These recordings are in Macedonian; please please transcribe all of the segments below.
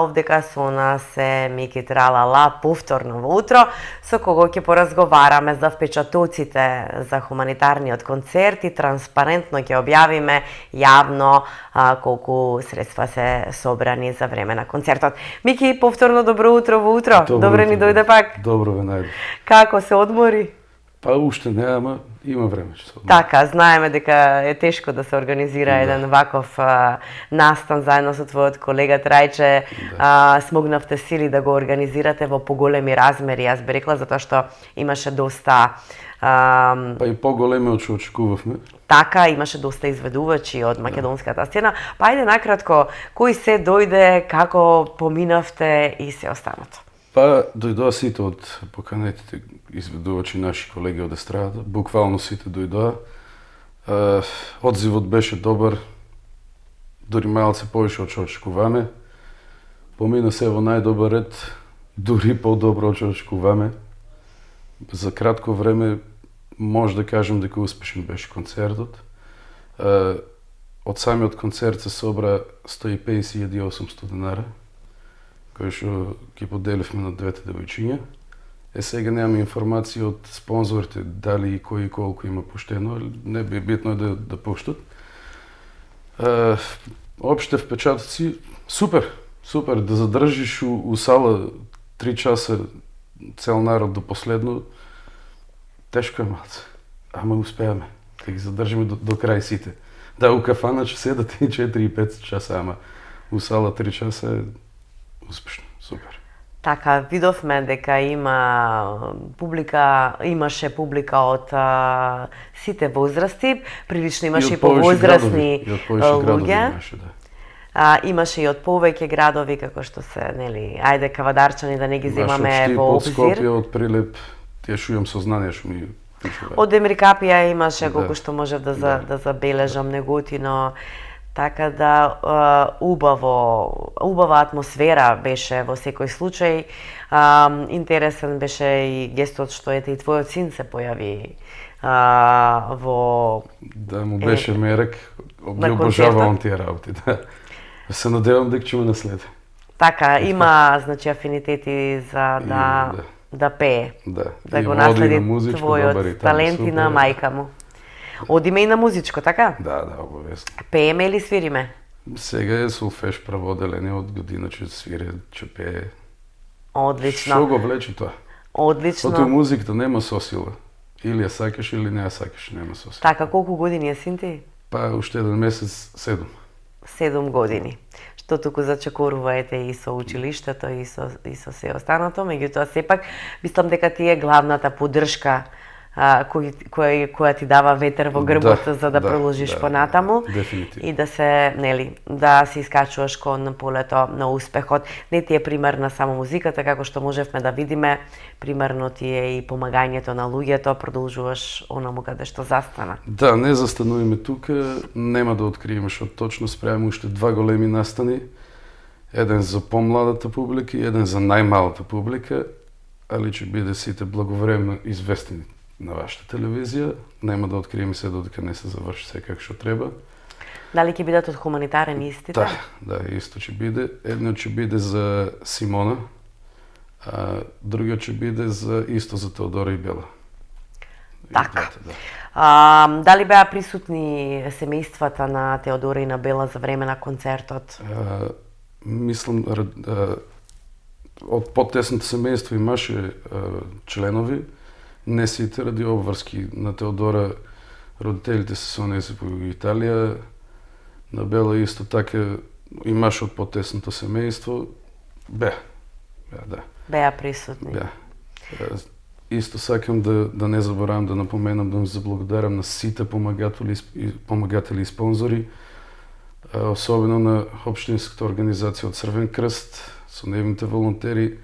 овдека со нас е Мики Тралала повторно во утро, со кого ќе поразговараме за впечатоците за хуманитарниот концерт и транспарентно ќе објавиме јавно колку средства се собрани за време на концертот. Мики, повторно добро утро во утро. Добре ни дојде пак. Добро ве најде. Како се одмори? Па уште не, ама има време што се одмори. Така, знаеме дека е тешко да се организира еден ваков настан заедно со твојот колега Трајче. Смогнавте сили да го организирате во поголеми размери, јас би рекла, затоа што имаше доста Па и поголеми од што очекувавме. Така, имаше доста изведувачи од македонската сцена. Па ајде накратко, кој се дојде, како поминавте и се останато? Па дојдоа сите од поканетите изведувачи, наши колеги од естрадата, буквално сите дојдоа. Одзивот беше добар, дури малце повише од што очекуваме. Помина се во најдобар ред, дури подобро од што очекуваме. За кратко време може да кажем дека успешен беше концертот. Од самиот концерт се собра 150.800 денара, кој што ги поделивме на двете девојчиња. Сега немаме информација од спонзорите дали и кој и колку има поштено, не би битно да пуштат. Опште впечатоци, супер да задржиш у сала 3 часа цел народ до последно, тешко е малце, ама успеаме да ги задржиме до крај сите. Да, у кафана ќе седат и 4-5 часа, ама у сала 3 часа е успешно, супер. Така, видовме дека имаше публика од сите возрасти, прилично имаше и повозрастни луѓе. Имаше и од повеќе градови, како што се, нели, ајде кавадарчани да не ги земаме во обзир. Од Скопје, од Прилеп, тие што имам сознание што ми пишува. Од Демиркапија имаше колку што можев да забележам неготино. Така да убава атмосфера беше во секој случај. Интересен беше и гестот што ете и твојот син се појави во... Да, му беше мерек, ги обожава тие работи, да. Се надевам дека ќе ме наследи. Така, има, значи, афинитети за да пее. Да го наследи твојот талент и на мајка му. Одиме и на музичко, така? Да, обавесно. Пееме или свириме? Сега е солфеж праводеление од година, че свири, че пее. Одлично. Што го влече тоа? Одлично. Ото музиката нема сосила. Или ја сакаш, или не ја сакаш, нема сосила. Така, колку години е син ти? Па, уште еден месец, 7. 7 години. Што туку зачекоруваете и со училиштето, и со се останато, меѓутоа сепак, мислам дека ти е главната поддршка која ти дава ветер во грбот за да продолжиш понатаму дефинитивно. И да се, нели, да се искачуваш кон полето на успехот. Не ти е примерна само музиката, како што можевме да видиме, примерно ти е и помагањето на луѓето, продолжуваш онаму каде што застана. Да, не застануваме тука, нема да откриеме што точно спремаме уште 2 големи настани. Еден за помладата публика и еден за најмалата публика, али ќе биде сите благовремно известени на вашата телевизија. Нема да откриеме се додека не се заврши се како што треба. Дали ќе бидат од хуманитарен истите? Да, исто ќе биде. Едниот ќе биде за Симона, а другиот ќе биде исто за Теодора и Бела. Така. Дали беа присутни семејствата на Теодора и на Бела за време на концертот? Мислам, од потесното семејство имаше членови, не сите ради обврски. На Теодора родителите се со нејзе по Италија, на Бела исто така имаше од потесното семејство. Беа присутни. Исто сакам да не заборавам да напоменам, да заблагодарам на сите помагатели и спонзори, особено на општинската организација од Црвен крст, со нивните волонтери.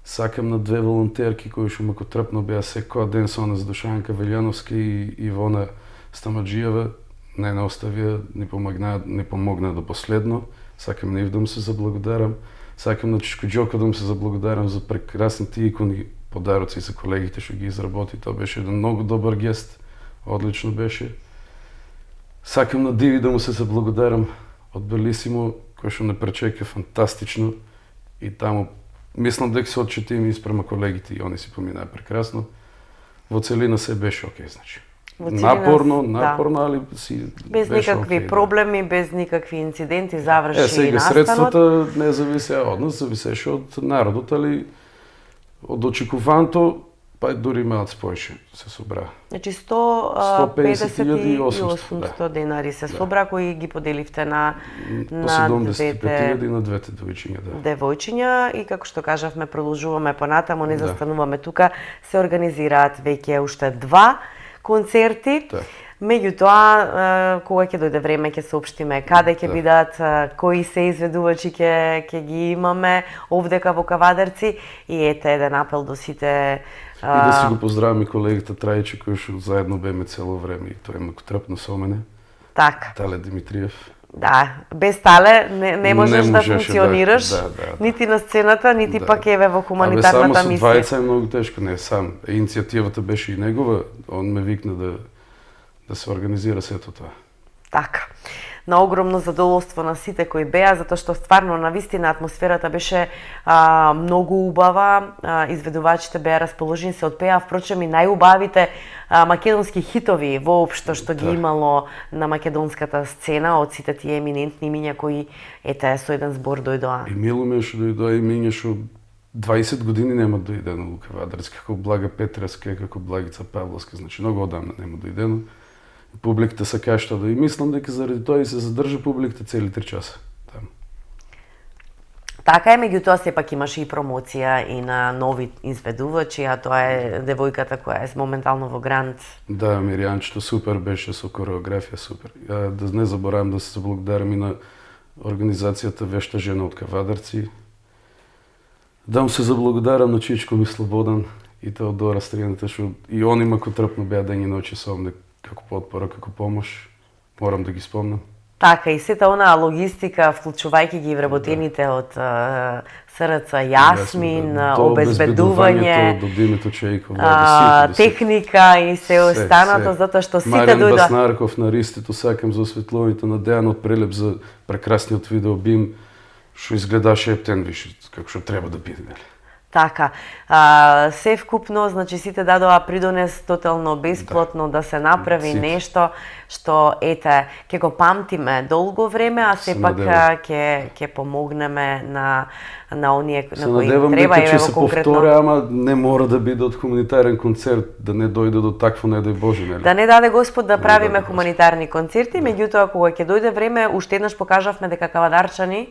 Сакам на 2 волонтерки кои што ме трпно беа секој ден со нас, Душанка Велјановска и Ивона Стамаджиева. Не оставија, ни помогнаа до последно. Сакам на нив да му се заблагодарам. Сакам на Чичко Џоко да му се заблагодарам за прекрасните икони, подароци за колегите што ги изработи. Тоа беше еден многу добар гест. Одлично беше. Сакам на Диви да му се заблагодарам од Белисимо, кој што не пречека фантастично И таму мислам дека се отчетими испрема колегите и они си поминаа прекрасно. Во целина се беше окей, значи. Напорно, али си без беше никакви окей, проблеми, без никакви инциденти заврши сега настанот. средствата не зависеа од нас, зависеше од народот, али од очекуваното, па дури малку повеќе се собра. Значи 150.800 да. денари се собра кои ги поделивте на По 75.000 на двете девојчиња, да. Девојчиња и како што кажавме продолжуваме понатаму, не застануваме тука, се организираат веќе уште 2 концерти. Так. Меѓутоа, кога ќе дојде време ќе соопштиме каде ќе бидат, кои се изведувачи ќе ги имаме овдека во Кавадарци и ете еден апел до сите. И да си го поздравам и колегата Трајче кој што заедно беме цело време и тој ме трпна со мене. Така. Тале Димитриев. Да, без Тале не можеш да функционираш, да. нити на сцената, нити пак еве во хуманитарната мисија. мисија. Само со двајца е многу тешко, не сам. Иницијативата беше и негова, он ме викна да се организира сето тоа. Така. На огромно задоволство на сите кои беа, затоа што стварно на вистина атмосферата беше многу убава, изведувачите беа расположени, се отпеа, впрочем и најубавите македонски хитови воопшто што ги имало на македонската сцена од сите тие еминентни имиња кои ете со еден збор дојдоа. И мило ми што дојдоа имиња што 20 години нема дојдено у Кавадарци, како Блага Петреска, како Благица Павловска, значи многу одамна нема дојдено. Публиката се кашта да и мислам дека заради тоа и се задржа публиката цели 3 часа таму. Така е, меѓутоа сепак имаше и промоција и на нови изведувачи, а тоа е девојката која е моментално во Грант. Да, Миријанчето супер беше со кореографија супер. Да не заборавам да се заблагодарам и на организацијата Вешта жена од Кавадарци. Да му се заблагодарам на Чичко ми Слободан и Теодора Стријаната што и они ма трпно беа ден и ноќи со мене како потпора, како помош, морам да ги спомнам. Така, и сета онаа логистика, вклучувајќи ги вработените од СРЦ Јасмин, обезбедување, до Димито Чејков, техника и се останато, затоа што сите Маријан дојдоа. Баснарков на ристито, сакам за осветлувањето на Дејан од Прелеп за прекрасниот видео бим, што изгледаше ептен више, како што треба да биде, нели? Така, се вкупно, значи сите дадоа придонес тотално бесплатно да се направи нешто што ете ќе го памтиме долго време, а сепак ќе помогнеме на оние на кои треба и се повторя, ама не мора да биде од хуманитарен концерт, да не дојде до такво, не дај Боже, нели? Да не даде Господ да правиме хуманитарни концерти, меѓутоа кога ќе дојде време, уште еднаш покажавме дека кавадарчани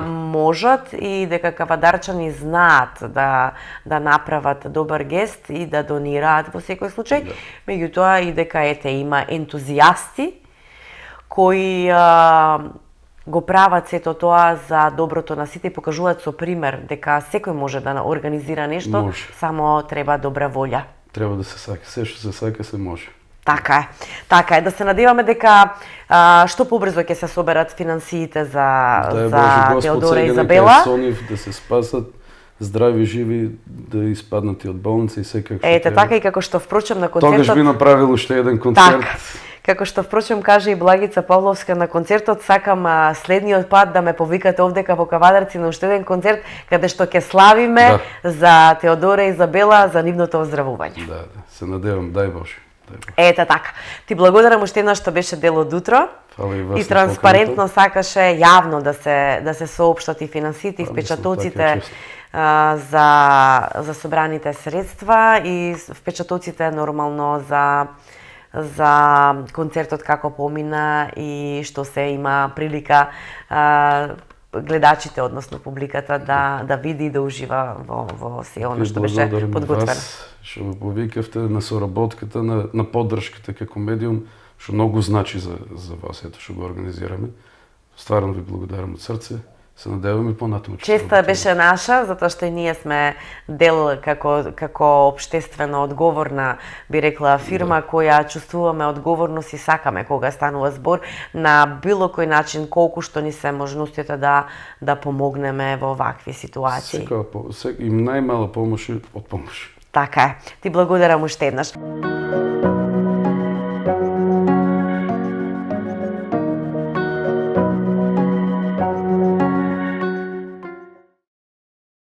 можат и дека кавадарчани знаат да направат добар гест и да донираат во секој случај, меѓутоа и дека ете има ентузијасти кои го прават сето тоа за доброто на сите и покажуваат со пример дека секој може да организира нешто, само треба добра волја. Треба да се сака, се што се сака се може. Така е, да се надеваме дека што побрзо ќе се соберат финансиите за Теодора и Изабела. Да се спасат здрави, живи, да испаднат и од болница и секако. Ете, така и како што впрочем на концертот... Тогаш би направил уште еден концерт. Така, како што впрочем каже и Благица Павловска на концертот, сакам следниот пат да ме повикате овдека во Кавадарци на уште еден концерт, каде што ќе славиме за Теодора и Изабела, за нивното оздравување. Да, се надевам, дај Боже. Ете така. Ти благодарам уште еднаш што беше дел од утро. И транспарентно сакаше јавно да се соопштат и финансите и впечатоците за собраните средства и впечатоците нормално за концертот како помина и што се има прилика гледачите, односно публиката да види и да ужива во се оно што беше подготвено. Што ме повикавте на соработката, на поддршката како медиум, што многу значи за вас, ето што го организираме. Стварно ви благодарам од срце. Се надеваме понатаму. Честа беше наша, затоа што и ние сме дел како општествено одговорна, би рекла, фирма која чувствуваме одговорност и сакаме кога станува збор на било кој начин, колку што ни се можностите да помогнеме во вакви ситуации. И најмала помош од помош. Така е. Ти благодарам уште еднаш.